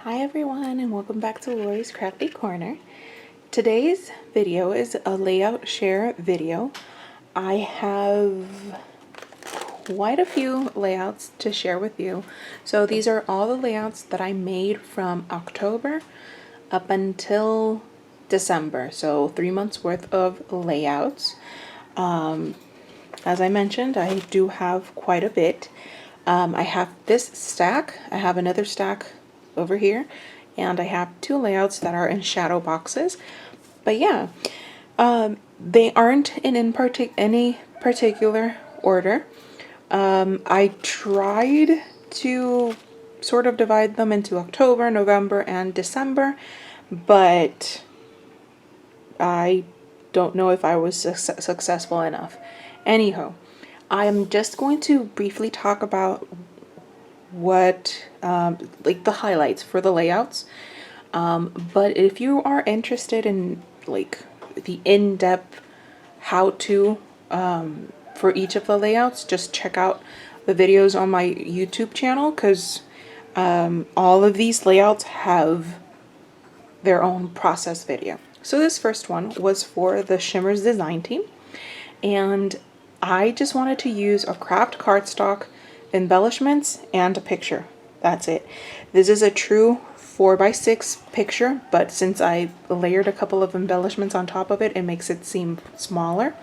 Hi everyone, and welcome back to Lori's Crafty Corner. Today's video is a layout share video. I have quite a few layouts to share with you. So these are all the layouts that I made from October up until December. So 3 months worth of layouts. As I mentioned, I do have quite a bit. I have this stack, I have another stack over here, and I have two layouts that are in shadow boxes. But yeah, they aren't in any particular order. I tried to sort of divide them into October, November, and December, but I don't know if I was successful enough. Anyhow, I am just going to briefly talk about what like the highlights for the layouts, but if you are interested in like the in-depth how-to for each of the layouts, just check out the videos on my YouTube channel, because all of these layouts have their own process video. So this first one was for the Shimmers design team, and I just wanted to use a craft cardstock, embellishments, and a picture. That's it. This is a true 4x6 picture, but since I layered a couple of embellishments on top of it, it makes it seem smaller.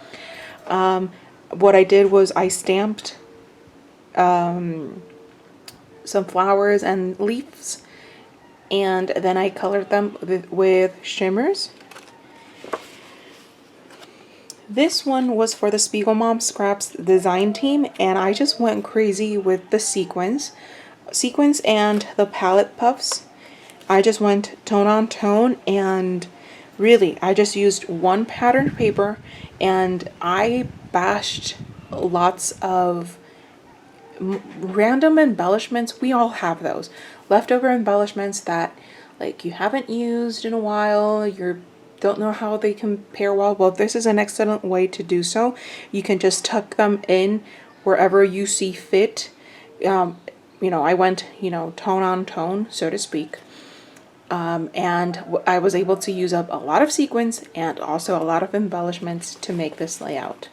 What I did was I stamped some flowers and leaves, and then I colored them with shimmers. This one was for the Spiegel Mom Scraps design team, and I just went crazy with the sequins and the palette puffs. I just went tone on tone, and really I just used one pattern paper, and I bashed lots of random embellishments. We all have those leftover embellishments that like you haven't used in a while, you don't know how they compare well. Well, this is an excellent way to do so. You can just tuck them in wherever you see fit. I went, tone on tone, so to speak. And I was able to use up a lot of sequins and also a lot of embellishments to make this layout.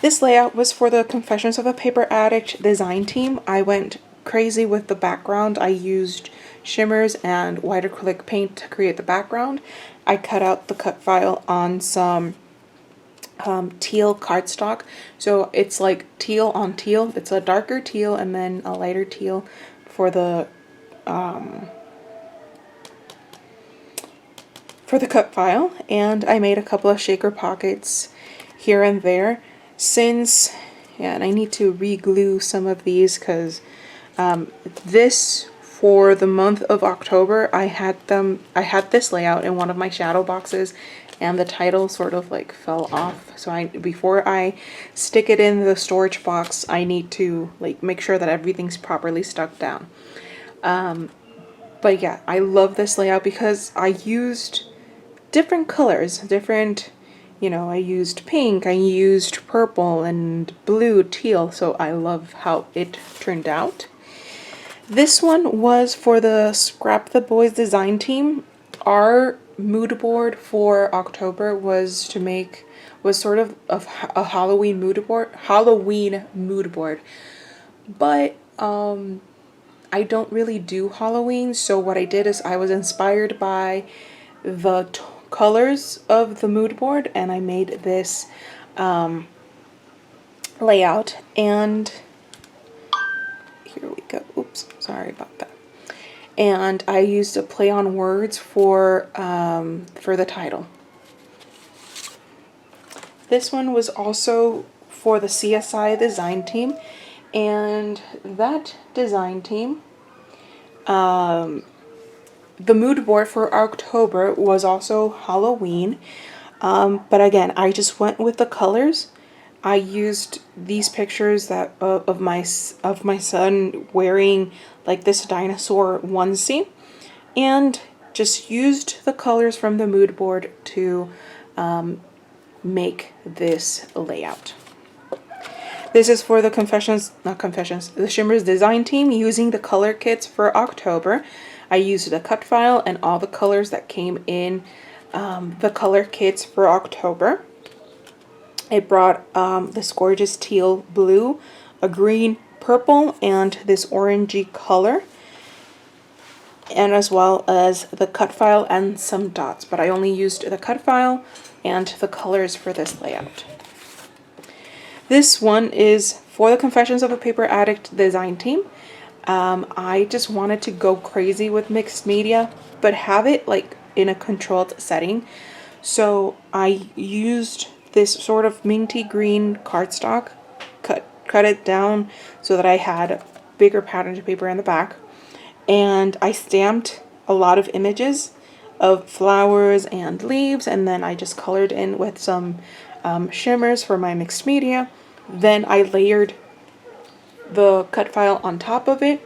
This layout was for the Confessions of a Paper Addict design team. I went crazy with the background. I used shimmers and white acrylic paint to create the background. I cut out the cut file on some teal cardstock. So it's like teal on teal. It's a darker teal and then a lighter teal for the cut file. And I made a couple of shaker pockets here and there. And I need to re-glue some of these because this, for the month of October, I had this layout in one of my shadow boxes, and the title sort of like fell off. So before I stick it in the storage box, I need to like make sure that everything's properly stuck down. But yeah, I love this layout because I used different colors, I used pink, I used purple and blue, teal, so I love how it turned out. This one was for the Scrap the Boys design team. Our mood board for October was sort of a Halloween mood board. But I don't really do Halloween, so what I did is I was inspired by the colors of the mood board, and I made this layout. And here we go. Oops, sorry about that. And I used a play on words for the title. This one was also for the CSI design team, and that design team, the mood board for October was also Halloween, but again, I just went with the colors. I used these pictures of my son wearing like this dinosaur onesie, and just used the colors from the mood board to make this layout. This is for the the Shimmers design team using the color kits for October. I used the cut file and all the colors that came in the color kits for October. It brought this gorgeous teal blue, a green purple, and this orangey color, and as well as the cut file and some dots, but I only used the cut file and the colors for this layout. This one is for the Confessions of a Paper Addict design team. I just wanted to go crazy with mixed media, but have it like in a controlled setting. So I used this sort of minty green cardstock, cut it down so that I had bigger pattern paper in the back, and I stamped a lot of images of flowers and leaves, and then I just colored in with some shimmers for my mixed media. Then I layered the cut file on top of it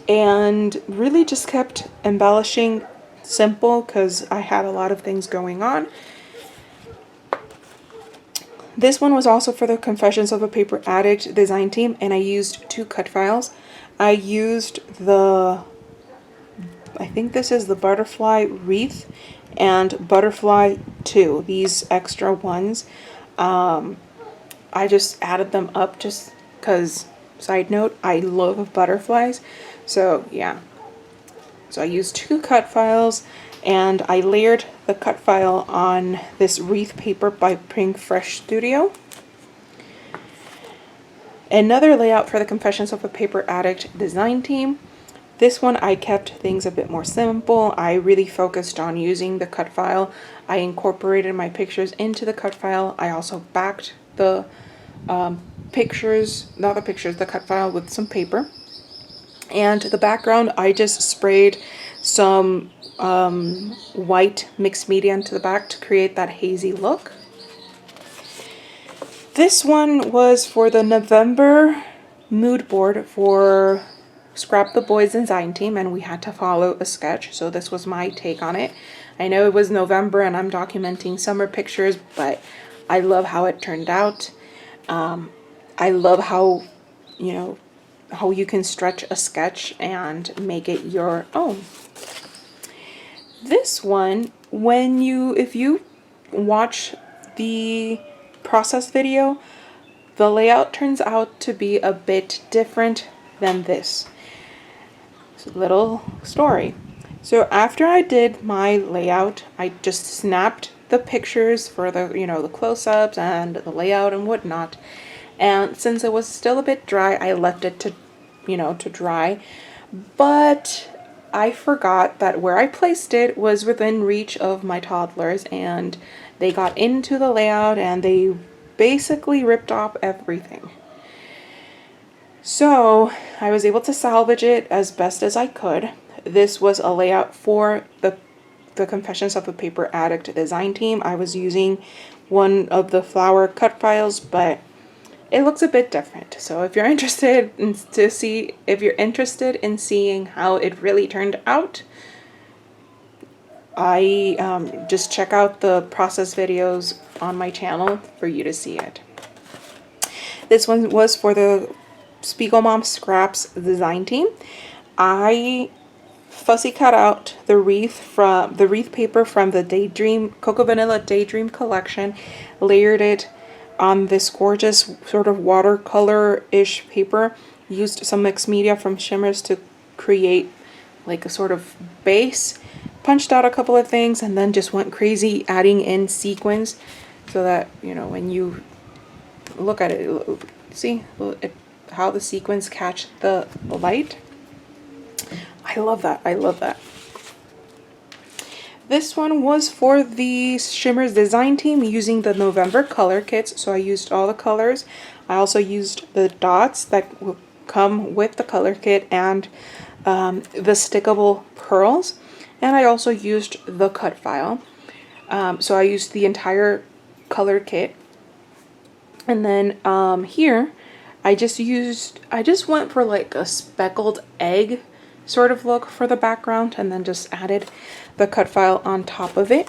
and really just kept embellishing simple because I had a lot of things going on. This one was also for the Confessions of a Paper Addict design team, and I used 2 cut files. I used I think this is the butterfly wreath and butterfly 2, these extra ones. I just added them up just because, side note, I love butterflies. So yeah, so I used 2 cut files, and I layered the cut file on this wreath paper by Pink Fresh Studio. Another layout for the Confessions of a Paper Addict design team. This one I kept things a bit more simple. I really focused on using the cut file. I incorporated my pictures into the cut file. I also backed the the cut file with some paper. And the background, I just sprayed some white mixed media into the back to create that hazy look. This one was for the November mood board for Scrap the Boys design team, and we had to follow a sketch, so this was my take on it. I know it was November and I'm documenting summer pictures, but I love how it turned out. I love how, you know, how you can stretch a sketch and make it your own. This one, if you watch the process video, the layout turns out to be a bit different than this. It's a little story. So after I did my layout, I just snapped the pictures for the, the close-ups and the layout and whatnot. And since it was still a bit dry, I left it to, to dry. But I forgot that where I placed it was within reach of my toddlers, and they got into the layout and they basically ripped off everything. So I was able to salvage it as best as I could. This was a layout for the Confessions of a Paper Addict design team. I was using one of the flower cut files, but it looks a bit different. So if you're interested in seeing how it really turned out, I just check out the process videos on my channel for you to see it. This one was for the Spiegel Mom Scraps design team. I fussy cut out the wreath paper from the Cocoa Vanilla Daydream collection, layered it on this gorgeous sort of watercolor-ish paper, used some mixed media from shimmers to create like a sort of base, punched out a couple of things, and then just went crazy adding in sequins so that, when you look at it, see how the sequins catch the light. I love that. I love that. This one was for the Shimmers design team using the November color kits. So I used all the colors. I also used the dots that will come with the color kit and the stickable pearls. And I also used the cut file. So I used the entire color kit. And then here, I just went for like a speckled egg sort of look for the background, and then just added the cut file on top of it.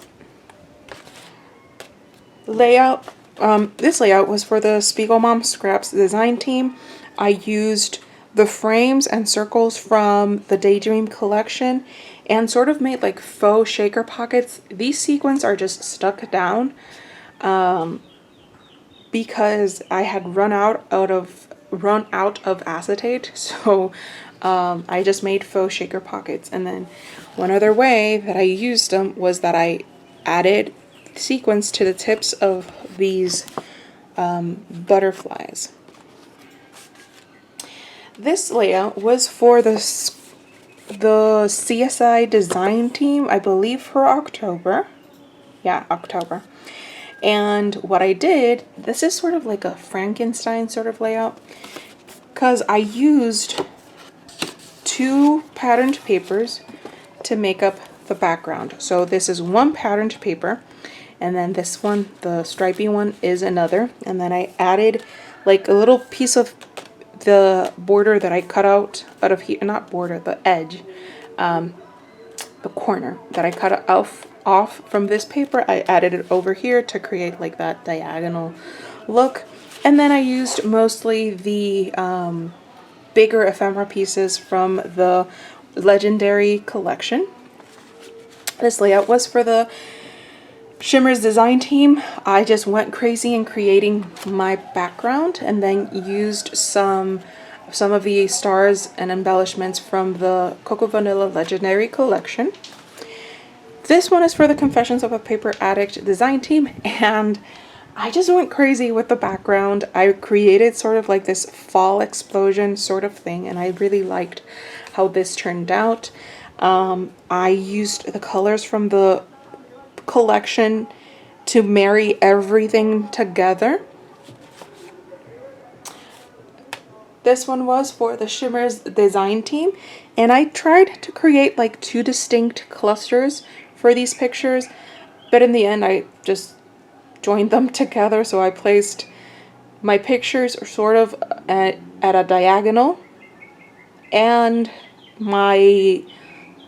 This layout was for the Spiegel Mom Scraps design team. I used the frames and circles from the Daydream collection and sort of made like faux shaker pockets. These sequins are just stuck down because I had run out of acetate, so I just made faux shaker pockets. And then one other way that I used them was that I added sequins to the tips of these butterflies. This layout was for the CSI design team, I believe, for October. Yeah, October. And what I did, this is sort of like a Frankenstein sort of layout, because I used 2 patterned papers to make up the background. So this is one patterned paper, and then this one, the stripy one, is another. And then I added like a little piece of the border that I cut out of here, not border, the edge, the corner that I cut off from this paper. I added it over here to create like that diagonal look. And then I used mostly the bigger ephemera pieces from the Legendary collection. This layout was for the Shimmer's design team. I just went crazy in creating my background and then used some of the stars and embellishments from the Cocoa Vanilla Legendary collection. This one is for the Confessions of a Paper Addict design team, and I just went crazy with the background. I created sort of like this fall explosion sort of thing, and I really liked how this turned out. I used the colors from the collection to marry everything together. This one was for the Shimmer's design team, and I tried to create like 2 distinct clusters for these pictures, but in the end I just joined them together. So I placed my pictures sort of at a diagonal, and my,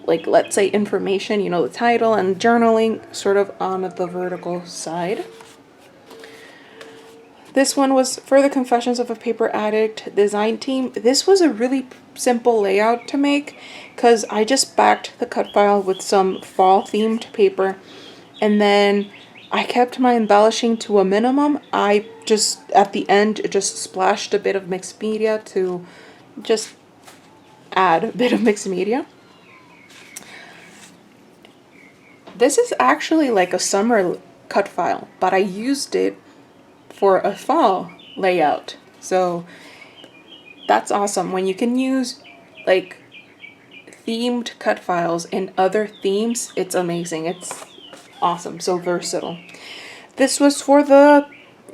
like, let's say information, you know, the title and journaling, sort of on the vertical side. This one was for the Confessions of a Paper Addict design team. This was a really simple layout to make because I just backed the cut file with some fall themed paper, and then I kept my embellishing to a minimum. I just, at the end, just splashed a bit of mixed media to just add a bit of mixed media. This is actually like a summer cut file, but I used it for a fall layout. So that's awesome when you can use like themed cut files in other themes. It's amazing. It's awesome. So versatile. This was for the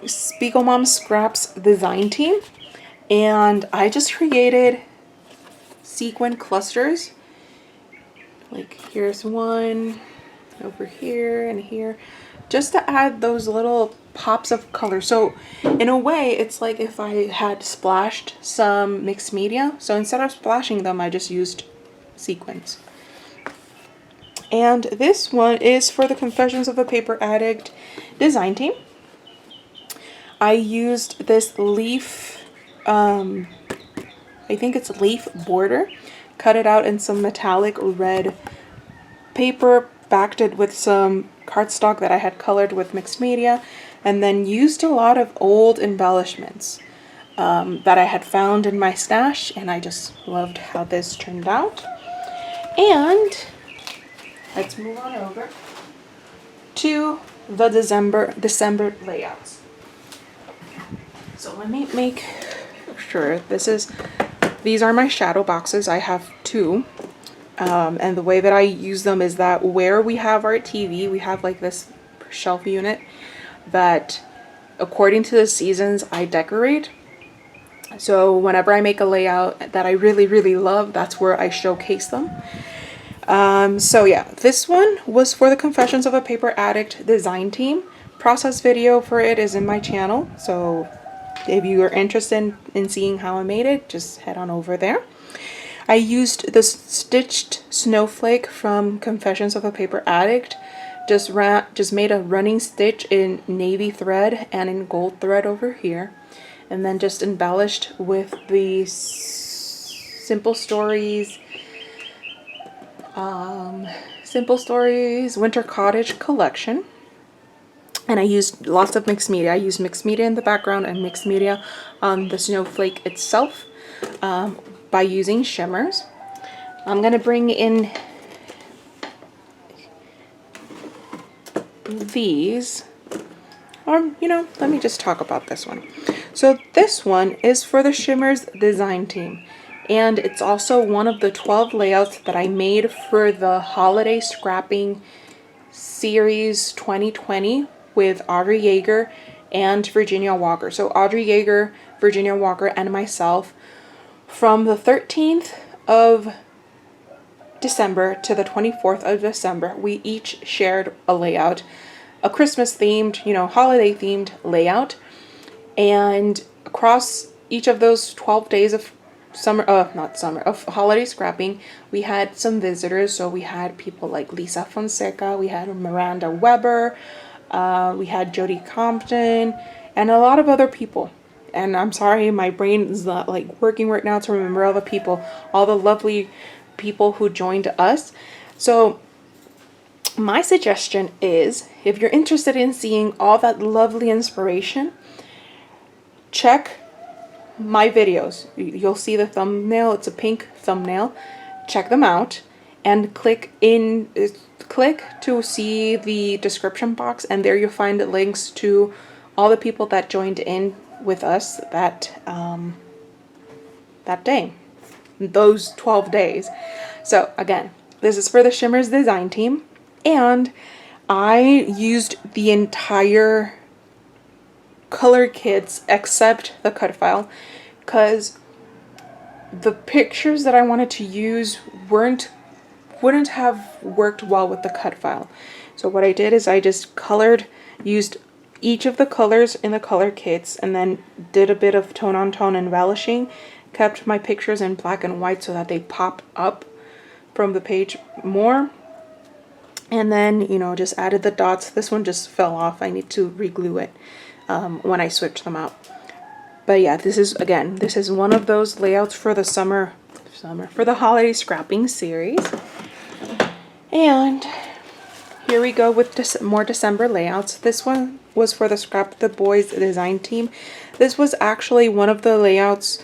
Spiegel Mom Scraps design team, and I just created sequin clusters. Like here's one over here and here, just to add those little pops of color. So in a way, it's like if I had splashed some mixed media. So instead of splashing them, I just used sequins. And this one is for the Confessions of a Paper Addict design team. I used this leaf, I think it's leaf border, cut it out in some metallic red paper, backed it with some cardstock that I had colored with mixed media, and then used a lot of old embellishments that I had found in my stash, and I just loved how this turned out. And let's move on over to the December layouts. So let me make sure these are my shadow boxes. I have 2. And the way that I use them is that where we have our TV, we have like this shelf unit that according to the seasons I decorate. So whenever I make a layout that I really, really love, that's where I showcase them. So yeah, this one was for the Confessions of a Paper Addict design team. Process video for it is in my channel. So if you are interested in seeing how I made it, just head on over there. I used the stitched snowflake from Confessions of a Paper Addict. Just made a running stitch in navy thread and in gold thread over here, and then just embellished with the Simple Stories, Winter Cottage collection. And I used lots of mixed media. I used mixed media in the background and mixed media on the snowflake itself by using shimmers. I'm going to bring in these. Let me just talk about this one. So this one is for the Shimmers design team. And it's also one of the 12 layouts that I made for the Holiday Scrapping Series 2020 with Audrey Yeager and Virginia Walker. So Audrey Yeager, Virginia Walker, and myself, from the 13th of December to the 24th of December, we each shared a layout, a Christmas themed, holiday themed layout. And across each of those 12 days of of holiday scrapping, we had some visitors. So we had people like Lisa Fonseca, we had Miranda Weber, we had Jodie Compton, and a lot of other people. And I'm sorry, my brain is not like working right now to remember all the people, all the lovely people who joined us. So my suggestion is, if you're interested in seeing all that lovely inspiration, check my videos. You'll see the thumbnail. It's a pink thumbnail. Check them out and click to see the description box, and there you'll find links to all the people that joined in with us that day, those 12 days. So again, this is for the Shimmers design team, and I used the entire color kits except the cut file, because the pictures that I wanted to use wouldn't have worked well with the cut file. So what I did is I just used each of the colors in the color kits, and then did a bit of tone on tone embellishing, kept my pictures in black and white so that they pop up from the page more, and then just added the dots. This one just fell off. I need to re-glue it when I switch them out. But yeah, this is one of those layouts for the for the holiday scrapping series. And here we go with more December layouts. This one was for the Scrap the Boys design team. This was actually one of the layouts,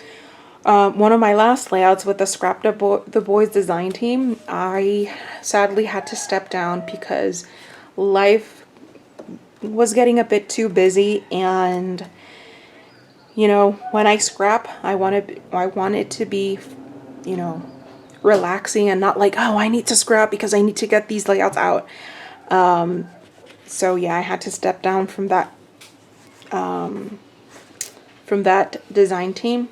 one of my last layouts with the Scrap the Boys design team. I sadly had to step down because life was getting a bit too busy, and when I scrap, I want it to be relaxing and not like, oh, I need to scrap because I need to get these layouts out. So yeah, I had to step down from that design team.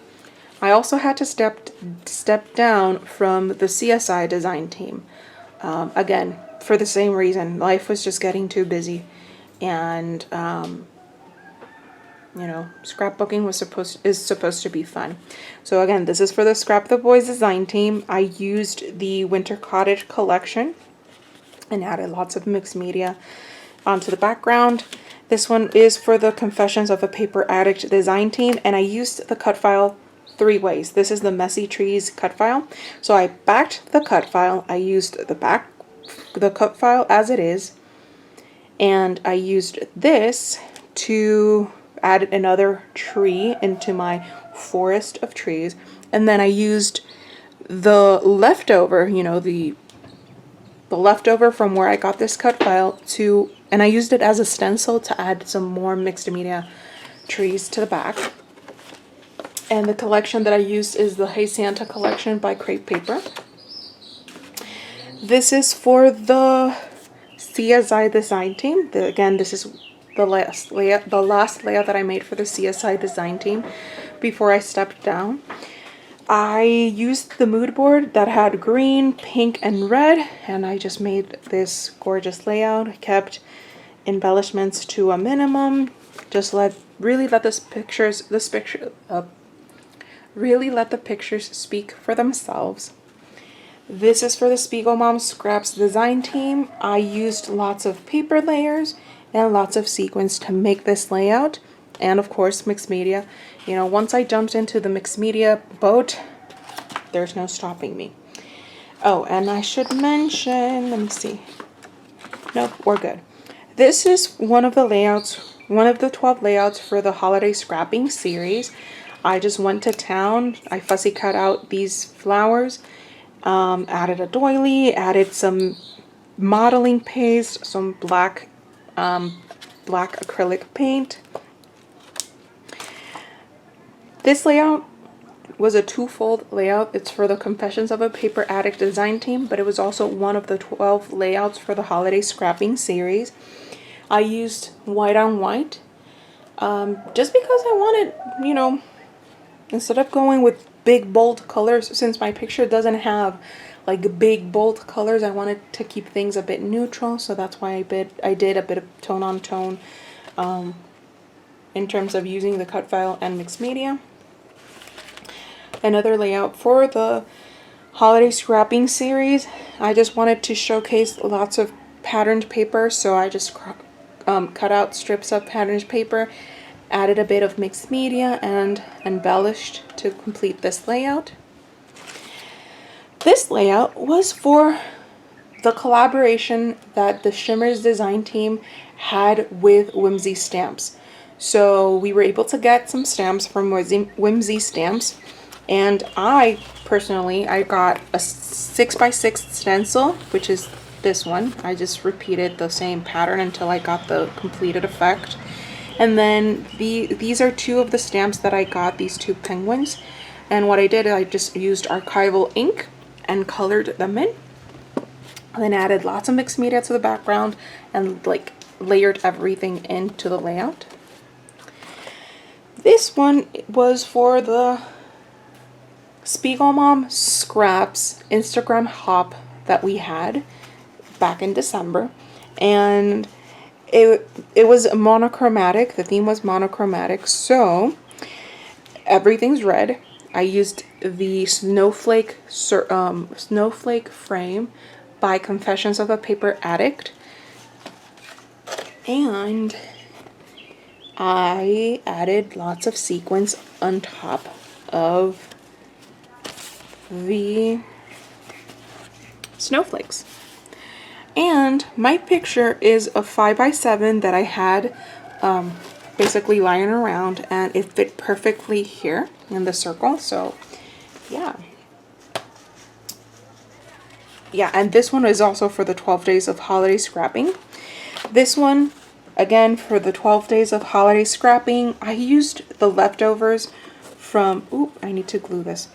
I also had to step down from the CSI design team, again for the same reason. Life was just getting too busy, and scrapbooking is supposed to be fun. So again, this is for the Scrap the Boys design team. I used the Winter Cottage collection and added lots of mixed media onto the background. This one is for the Confessions of a Paper Addict design team, and I used the cut file 3 ways. This is the Messy Trees cut file. So I backed the cut file. I used the cut file as it is, and I used this to add another tree into my forest of trees, and then I used the leftover, the leftover from where I got this cut file and I used it as a stencil to add some more mixed media trees to the back. And the collection that I used is the Hey Santa collection by Crepe Paper. This is for the CSI design team. Again, this is the last layout that I made for the CSI design team before I stepped down. I used the mood board that had green, pink, and red, and I just made this gorgeous layout. Kept embellishments to a minimum. Just really let the pictures speak for themselves. This is for the Spiegel Mom Scraps design team. I used lots of paper layers and lots of sequins to make this layout, and of course mixed media. Once I jumped into the mixed media boat, there's no stopping me. Oh, and I should mention, let me see. Nope, we're good. This is one of the layouts, one of the 12 layouts for the holiday scrapping series. I just went to town. I fussy cut out these flowers, added a doily, added some modeling paste, some black acrylic paint. This layout was a twofold layout. It's for the Confessions of a Paper Addict design team, but it was also one of the 12 layouts for the holiday scrapping series. I used white on white, just because I wanted, you know, instead of going with big bold colors, since my picture doesn't have like big bold colors, I wanted to keep things a bit neutral, so that's why I did a bit of tone on tone in terms of using the cut file and mixed media. Another layout for the holiday scrapping series, I just wanted to showcase lots of patterned paper, so I just cut out strips of patterned paper, added a bit of mixed media, and embellished to complete this layout. This layout was for the collaboration that the Shimmers design team had with Whimsy Stamps. So we were able to get some stamps from Whimsy Stamps, and I personally got a 6x6 stencil, which is this one. I just repeated the same pattern until I got the completed effect. And then these are two of the stamps that I got, these two penguins. And what I did, I just used archival ink and colored them in. And then added lots of mixed media to the background and like layered everything into the layout. This one was for the Spiegelmom Scraps Instagram hop that we had back in December, and it was monochromatic. The theme was monochromatic, so everything's red. I used the snowflake frame by Confessions of a Paper Addict, and I added lots of sequins on top of the snowflakes. And my picture is a 5x7 that I had basically lying around, and it fit perfectly here in the circle. So yeah, and this one is also for the 12 days of holiday scrapping. This one, again, for the 12 days of holiday scrapping, I used the leftovers from, I need to glue this.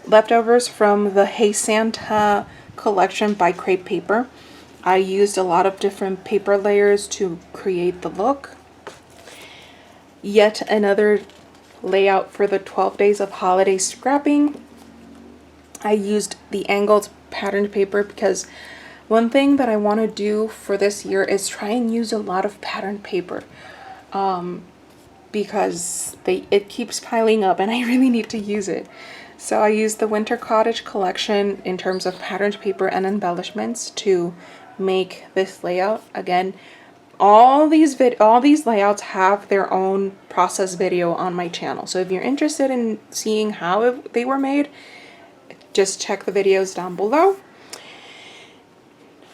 Leftovers from the Hey Santa collection by Crepe Paper. I used a lot of different paper layers to create the look. Yet another layout for the 12 days of holiday scrapping. I used the angled patterned paper because one thing that I want to do for this year is try and use a lot of patterned paper, because it keeps piling up and I really need to use it. So I used the Winter Cottage collection in terms of patterned paper and embellishments to make this layout. Again, all these layouts have their own process video on my channel. So if you're interested in seeing how they were made, just check the videos down below.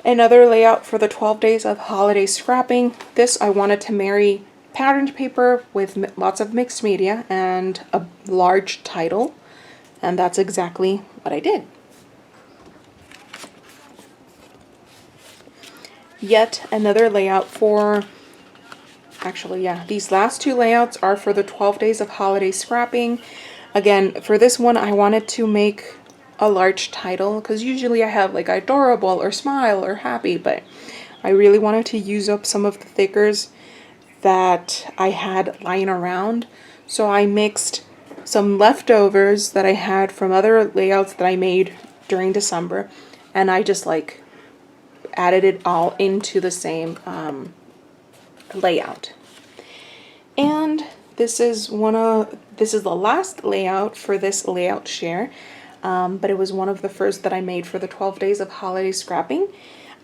Another layout for the 12 days of holiday scrapping. This I wanted to marry patterned paper with lots of mixed media and a large title. And that's exactly what I did. Yet another layout for, actually, yeah, these last two layouts are for the 12 days of holiday scrapping. Again, for this one, I wanted to make a large title because usually I have like adorable or smile or happy, but I really wanted to use up some of the thickers that I had lying around. So I mixed some leftovers that I had from other layouts that I made during December, and I just like added it all into the same layout. And this is the last layout for this layout share, but it was one of the first that I made for the 12 days of holiday scrapping.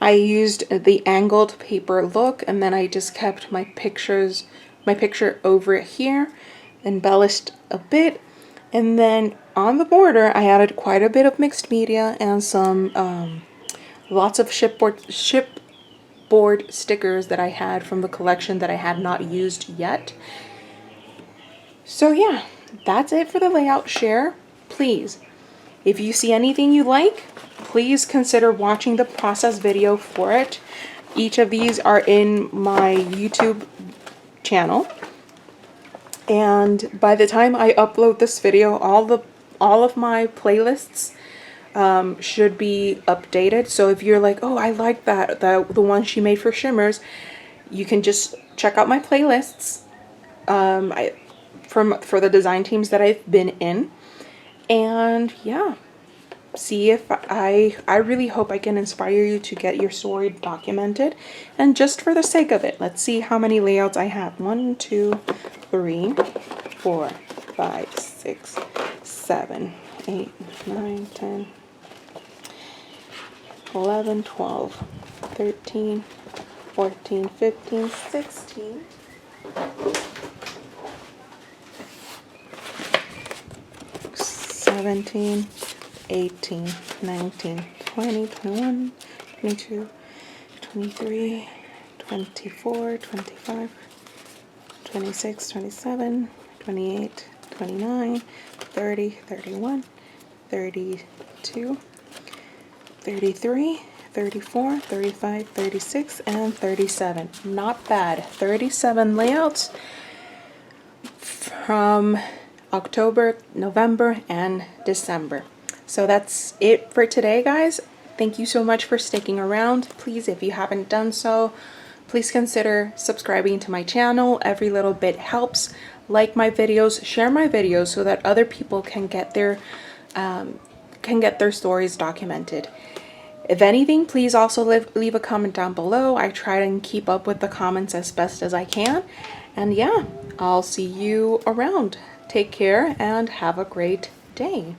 I used the angled paper look, and then I just kept my picture over here, embellished a bit, and then on the border, I added quite a bit of mixed media and some lots of shipboard stickers that I had from the collection that I had not used yet. So yeah, that's it for the layout share. Please, if you see anything you like, please consider watching the process video for it. Each of these are in my YouTube channel. And by the time I upload this video, all of my playlists should be updated. So if you're like, oh, I like the one she made for shimmers, you can just check out my playlists for the design teams that I've been in. And yeah, see if I really hope I can inspire you to get your story documented. And just for the sake of it, let's see how many layouts I have. 1, 2, 3, 4, 5, 6, 7, 8, 9, 10, 11, 12, 13, 14, 15, 16, 17, 18, 19, 20, 21, 22, 23, 24, 25, 26, 27, 28, 29, 30, 31, 32, 33, 34, 35, 36, and 37. Not bad. 37 layouts from October, November, and December. So that's it for today, guys. Thank you so much for sticking around. Please, if you haven't done so, please consider subscribing to my channel. Every little bit helps. Like my videos, share my videos so that other people can get their stories documented. If anything, please also leave a comment down below. I try and keep up with the comments as best as I can. And yeah, I'll see you around. Take care and have a great day.